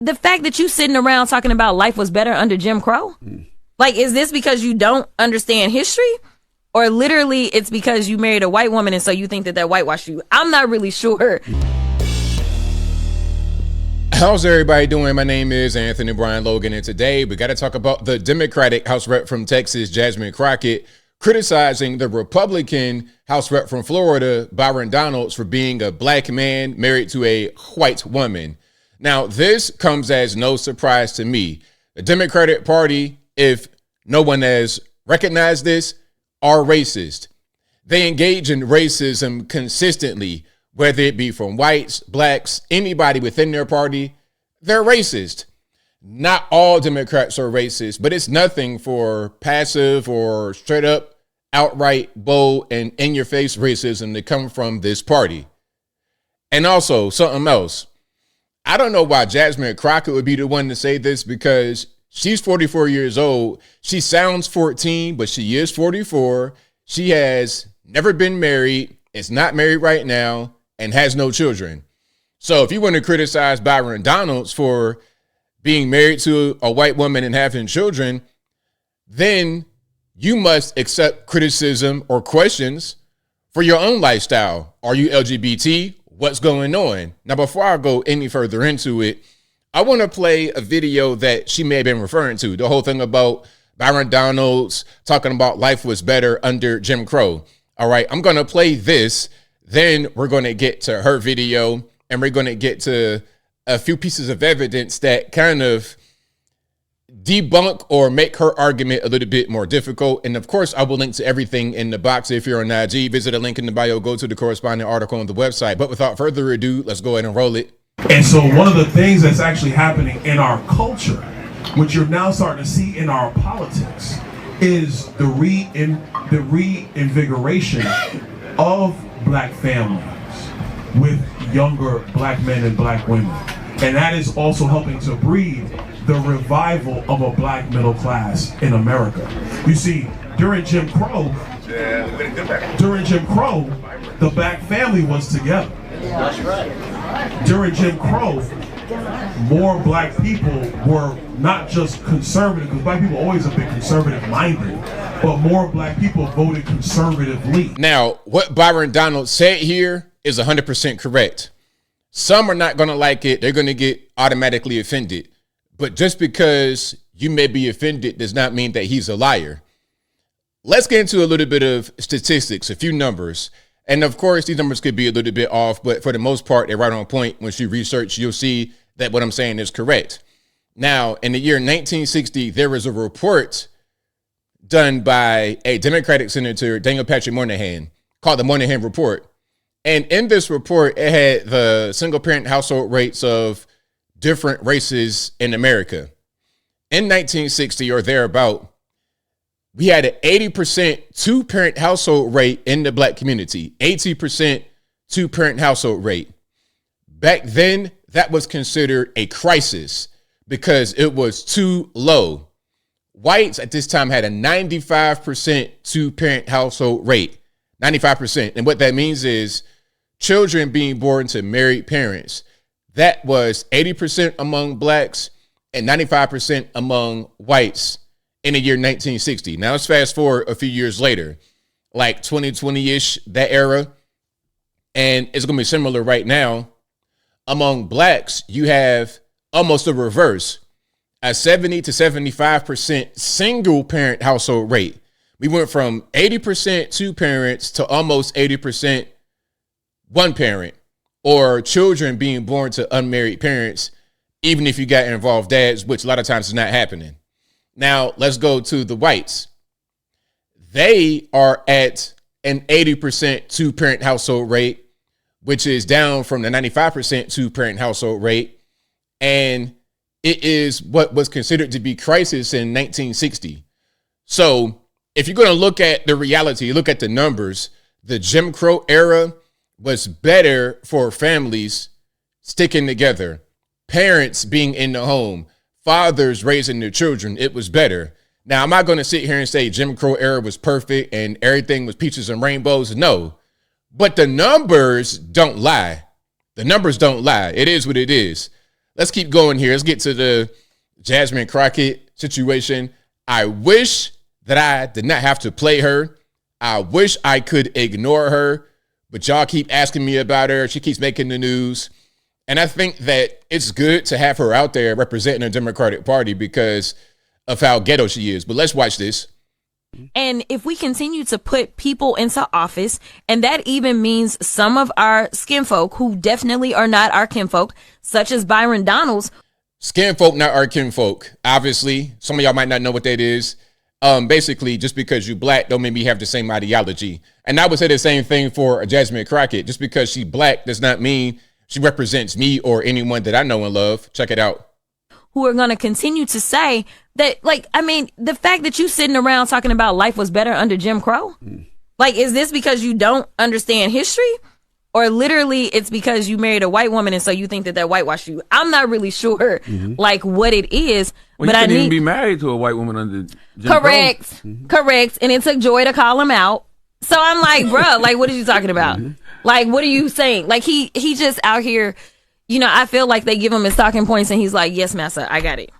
the fact that you sitting around talking about life was better under Jim Crow? Like, is this because you don't understand history? Or literally it's because you married a white woman and so you think that whitewashed you? I'm not really sure. How's everybody doing? My name is Anthony Brian Logan, and today we got to talk about the Democratic House Rep from Texas, Jasmine Crockett, criticizing the Republican House Rep from Florida, Byron Donalds, for being a black man married to a white woman. Now, this comes as no surprise to me. The Democratic Party, if no one has recognized this, are racist. They engage in racism consistently, whether it be from whites, blacks, anybody within their party. They're racist. Not all Democrats are racist, but it's nothing for passive or straight up, outright, bold, and in-your-face racism to come from this party. And also, something else. I don't know why Jasmine Crockett would be the one to say this, because she's 44 years old. She sounds 14, but she is 44. She has never been married, is not married right now, and has no children. So if you want to criticize Byron Donalds for being married to a white woman and having children, then you must accept criticism or questions for your own lifestyle. Are you LGBT? What's going on? Now, before I go any further into it, I want to play a video that she may have been referring to, the whole thing about Byron Donalds talking about life was better under Jim Crow. All right, I'm going to play this. Then we're going to get to her video, and we're going to get to a few pieces of evidence that kind of debunk or make her argument a little bit more difficult. And of course, I will link to everything in the box. If you're on IG, visit a link in the bio, go to the corresponding article on the website. But without further ado, let's go ahead and roll it. And so one of the things that's actually happening in our culture, which you're now starting to see in our politics, is the reinvigoration of black families with younger black men and black women. And that is also helping to breed the revival of a black middle class in America. You see, during Jim Crow, the black family was together. That's right. During Jim Crow, more black people were not just conservative, because black people always have been conservative minded, but more black people voted conservatively. Now, what Byron Donalds said here is 100% correct. Some are not going to like it. They're going to get automatically offended. But just because you may be offended does not mean that he's a liar. Let's get into a little bit of statistics, a few numbers. And of course, these numbers could be a little bit off, but for the most part, they're right on point. Once you research, you'll see that what I'm saying is correct. Now, in the year 1960, there was a report done by a Democratic Senator, Daniel Patrick Moynihan, called the Moynihan Report. And in this report, it had the single-parent household rates of different races in America. In 1960 or thereabout, we had an 80% two-parent household rate in the black community, 80% two-parent household rate. Back then, that was considered a crisis because it was too low. Whites at this time had a 95% two-parent household rate, 95%. And what that means is children being born to married parents. That was 80% among blacks and 95% among whites in the year 1960. Now let's fast forward a few years later, like 2020-ish, that era. And it's going to be similar right now. Among blacks, you have almost the reverse, a 70 to 75% single parent household rate. We went from 80% two parents to almost 80% one parent, or children being born to unmarried parents, even if you got involved dads, which a lot of times is not happening. Now, let's go to the whites. They are at an 80% two-parent household rate, which is down from the 95% two-parent household rate. And it is what was considered to be crisis in 1960. So if you're going to look at the reality, look at the numbers, the Jim Crow era was better for families sticking together, parents being in the home, fathers raising their children. It was better. Now, I'm not going to sit here and say Jim Crow era was perfect and everything was peaches and rainbows. No, but the numbers don't lie. The numbers don't lie. It is what it is. let's keep going here. Let's get to the Jasmine Crockett situation. I wish that I did not have to play her. I wish I could ignore her, but y'all keep asking me about her. She keeps making the news. And I think that it's good to have her out there representing the Democratic Party because of how ghetto she is. But let's watch this. And if we continue to put people into office, and that even means some of our skinfolk who definitely are not our kinfolk, such as Byron Donalds. Skinfolk, not our kinfolk. Obviously, some of y'all might not know what that is. Basically, just because you black don't mean we have the same ideology. And I would say the same thing for Jasmine Crockett. Just because she black does not mean she represents me or anyone that I know and love. Check it out. Who are going to continue to say that, like, I mean, the fact that you sitting around talking about life was better under Jim Crow. Like, is this because you don't understand history? Or literally it's because you married a white woman and so you think that whitewashed you? I'm not really sure, like, what it is. Well, but you I couldn't need even be married to a white woman under Jim correct, Crow. correct. And it took Joy to call him out. So I'm like, bro, like, what are you talking about? Like, what are you saying? Like, he just out here, you know, I feel like they give him his talking points and he's like, yes, massa, I got it.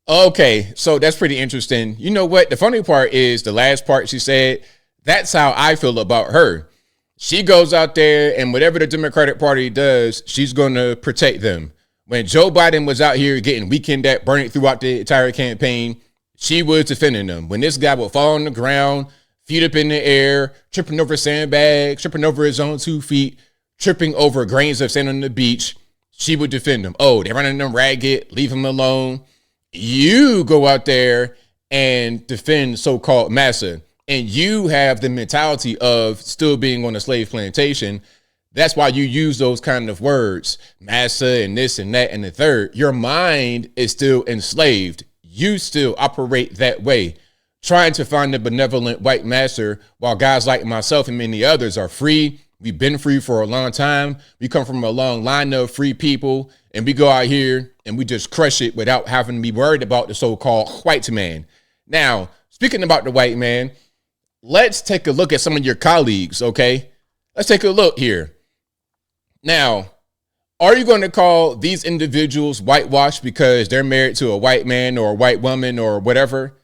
Okay, so that's pretty interesting. You know what? The funny part is the last part she said, that's how I feel about her. She goes out there and whatever the Democratic Party does, she's going to protect them. When Joe Biden was out here getting weakened at, burning throughout the entire campaign, she was defending them. When this guy would fall on the ground, feet up in the air, tripping over sandbags, tripping over his own 2 feet, tripping over grains of sand on the beach, she would defend him. Oh, they're running them ragged, leave him alone. You go out there and defend so-called massa, and you have the mentality of still being on a slave plantation. That's why you use those kind of words, massa and this and that and the third. Your mind is still enslaved. You still operate that way, trying to find a benevolent white master while guys like myself and many others are free. We've been free for a long time. We come from a long line of free people, and we go out here and we just crush it without having to be worried about the so-called white man. Now, speaking about the white man, let's take a look at some of your colleagues, okay? Let's take a look here. Now, are you going to call these individuals whitewashed because they're married to a white man or a white woman or whatever?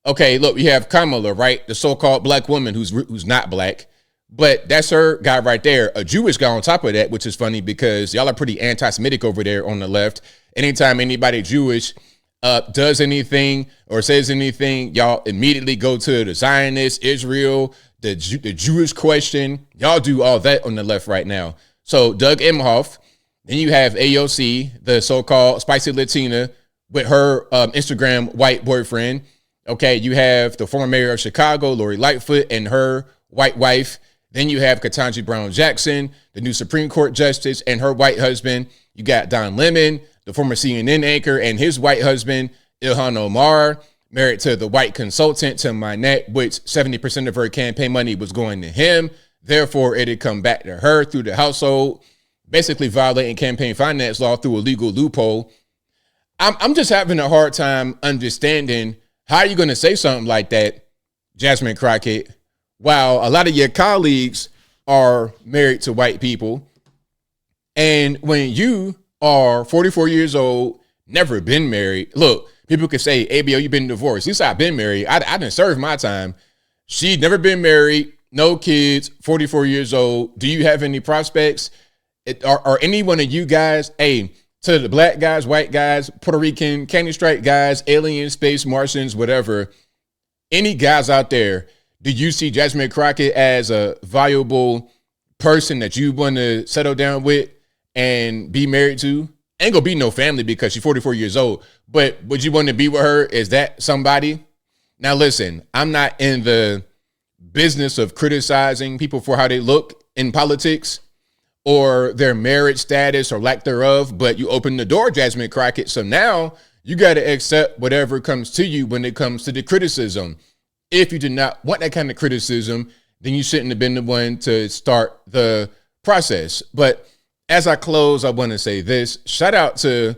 Okay, look, we have Kamala, right? The so-called black woman who's not black. But that's her guy right there, a Jewish guy on top of that, which is funny because y'all are pretty anti-Semitic over there on the left. Anytime anybody Jewish does anything or says anything, y'all immediately go to the Zionist, Israel, the Jewish question. Y'all do all that on the left right now. So Doug Emhoff, then you have AOC, the so-called spicy Latina with her Instagram white boyfriend. Okay, you have the former mayor of Chicago, Lori Lightfoot, and her white wife. Then you have Ketanji Brown Jackson, the new Supreme Court justice, and her white husband. You got Don Lemon, the former CNN anchor, and his white husband, Ilhan Omar, married to the white consultant, Tim Minette, which 70% of her campaign money was going to him. Therefore, it had come back to her through the household, basically violating campaign finance law through a legal loophole. I'm just having a hard time understanding how you're going to say something like that, Jasmine Crockett, while a lot of your colleagues are married to white people. And when you are 44 years old, never been married, look, people could say, ABO, you've been divorced. At least I've been married. I didn't serve my time. She'd never been married, no kids, 44 years old. Do you have any prospects? Are any one of you guys, to the black guys, white guys, Puerto Rican, candy stripe guys, alien, space, Martians, whatever, any guys out there, do you see Jasmine Crockett as a valuable person that you want to settle down with and be married to? Ain't gonna be no family because she's 44 years old, but would you want to be with her? Is that somebody? Now listen, I'm not in the business of criticizing people for how they look in politics or their marriage status or lack thereof, but you open the door, Jasmine Crockett. So now you got to accept whatever comes to you when it comes to the criticism. If you did not want that kind of criticism, then you shouldn't have been the one to start the process. But as I close, I want to say this. Shout out to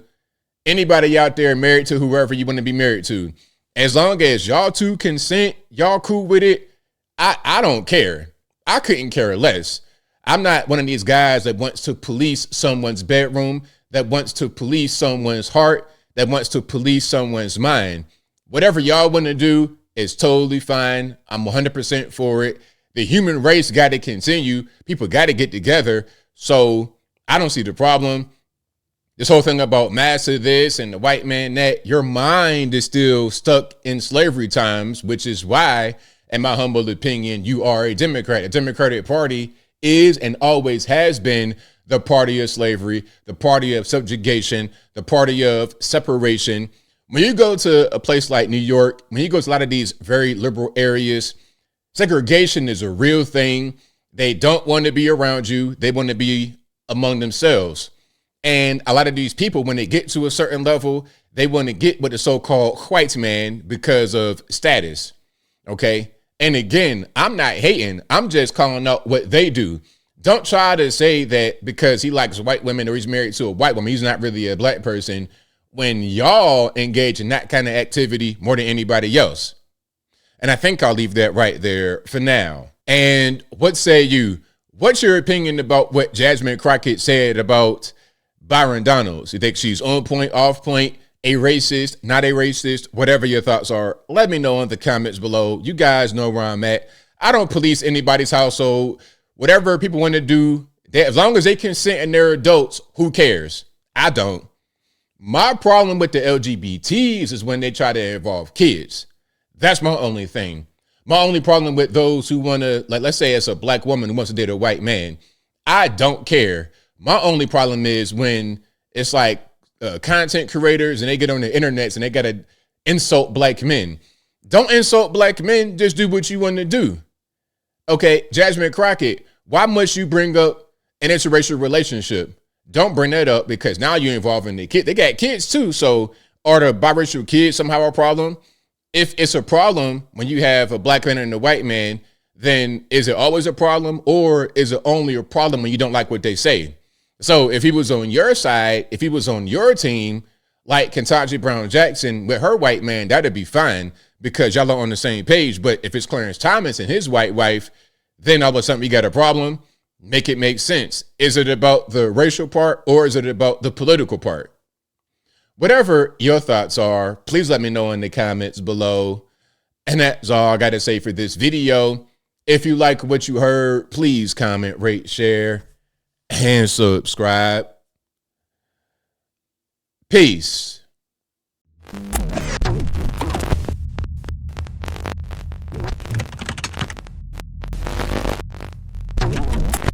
anybody out there married to whoever you want to be married to. As long as y'all two consent, y'all cool with it, I don't care. I couldn't care less. I'm not one of these guys that wants to police someone's bedroom. that wants to police someone's heart, that wants to police someone's mind. Whatever y'all want to do is totally fine. I'm 100% for it. The human race got to continue. People got to get together. So I don't see the problem. This whole thing about massa this and the white man that, your mind is still stuck in slavery times, which is why, in my humble opinion, you are a Democrat. The Democratic Party is and always has been the party of slavery, the party of subjugation, the party of separation. When you go to a place like New York, when you go to a lot of these very liberal areas, segregation is a real thing. They don't want to be around you. They want to be among themselves. And a lot of these people, when they get to a certain level, they want to get with the so-called white man because of status. Okay. And again, I'm not hating. I'm just calling out what they do. Don't try to say that because he likes white women or he's married to a white woman, he's not really a black person, when y'all engage in that kind of activity more than anybody else. And I think I'll leave that right there for now. And what say you? What's your opinion about what Jasmine Crockett said about Byron Donalds? You think she's on point, off point, a racist, not a racist? Whatever your thoughts are, let me know in the comments below. You guys know where I'm at. I don't police anybody's household. Whatever people want to do, as long as they consent and they're adults, who cares? I don't. My problem with the LGBTs is when they try to involve kids. That's my only thing. My only problem with those who want to, like, let's say it's a black woman who wants to date a white man. I don't care. My only problem is when it's like content creators and they get on the internet and they got to insult black men. Don't insult black men. Just do what you want to do. Okay, Jasmine Crockett, why must you bring up an interracial relationship? Don't bring that up because now you're involving the kid. They got kids too. So are the biracial kids somehow a problem? If it's a problem when you have a black man and a white man, then is it always a problem, or is it only a problem when you don't like what they say? So if he was on your side, if he was on your team, like Ketanji Brown Jackson with her white man, that'd be fine because y'all are on the same page. But if it's Clarence Thomas and his white wife, then all of a sudden you got a problem. Make it make sense. Is it about the racial part or is it about the political part? Whatever your thoughts are, please let me know in the comments below. And that's all I got to say for this video. If you like what you heard, please comment, rate, share, and subscribe. Peace.